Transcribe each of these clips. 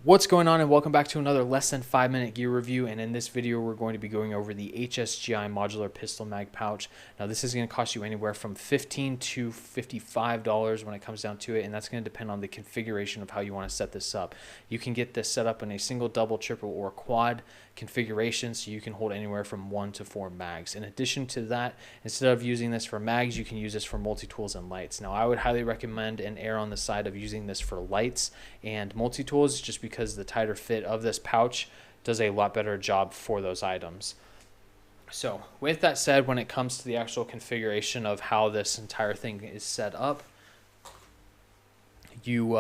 What's going on, and welcome back to another less than 5-minute gear review. And in this video we're going to be going over the HSGI modular pistol mag pouch. Now this is going to cost you anywhere from $15 to $55 when it comes down to it, and that's going to depend on the configuration of how you want to set this up. You can get this set up in a single, double, triple, or quad configuration, so you can hold anywhere from 1 to 4 mags. In addition to that, instead of using this for mags, you can use this for multi-tools and lights. Now I would highly recommend and err on the side of using this for lights and multi-tools, just because the tighter fit of this pouch does a lot better job for those items. So with that said, when it comes to the actual configuration of how this entire thing is set up, you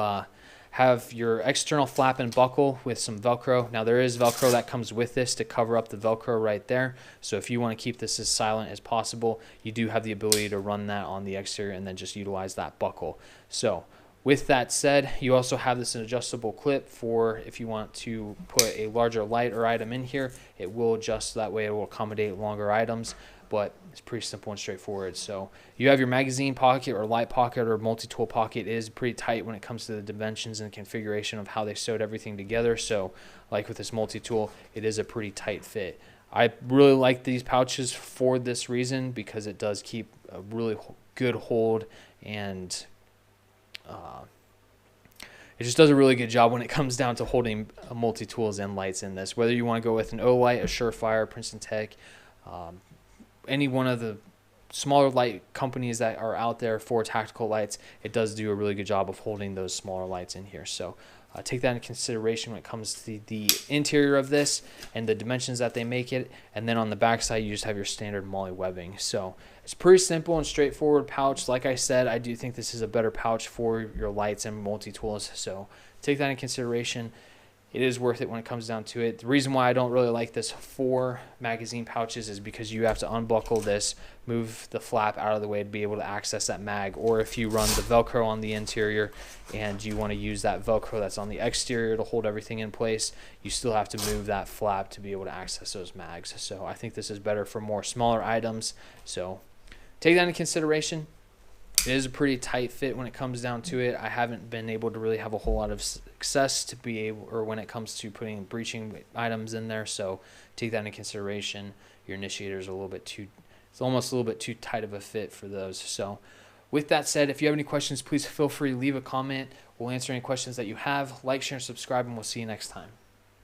have your external flap and buckle with some Velcro. Now there is Velcro that comes with this to cover up the Velcro right there. So if you want to keep this as silent as possible, you do have the ability to run that on the exterior and then just utilize that buckle. So with that said, you also have this adjustable clip for if you want to put a larger light or item in here. It will adjust that way. It will accommodate longer items, but it's pretty simple and straightforward. So you have your magazine pocket or light pocket or multi-tool pocket. It is pretty tight when it comes to the dimensions and configuration of how they sewed everything together. So like with this multi-tool, it is a pretty tight fit. I really like these pouches for this reason, because it does keep a really good hold, and it just does a really good job when it comes down to holding multi-tools and lights in this. Whether you want to go with an Olight, a Surefire, Princeton Tech, any one of the smaller light companies that are out there for tactical lights, it does do a really good job of holding those smaller lights in here. So take that into consideration when it comes to the interior of this and the dimensions that they make it. And then on the back side, you just have your standard Molle webbing. So it's pretty simple and straightforward pouch. Like I said, I do think this is a better pouch for your lights and multi-tools. So take that in consideration. It is worth it when it comes down to it. The reason why I don't really like this for magazine pouches is because you have to unbuckle this, move the flap out of the way to be able to access that mag. Or if you run the Velcro on the interior and you want to use that Velcro that's on the exterior to hold everything in place, you still have to move that flap to be able to access those mags. So I think this is better for more smaller items. So take that into consideration. It is a pretty tight fit when it comes down to it. I haven't been able to really have a whole lot of success to be able, or when it comes to putting breaching items in there. So take that into consideration. Your initiators are a little bit too, it's almost a little bit too tight of a fit for those. So with that said, if you have any questions, please feel free to leave a comment. We'll answer any questions that you have. Like, share, and subscribe, and we'll see you next time.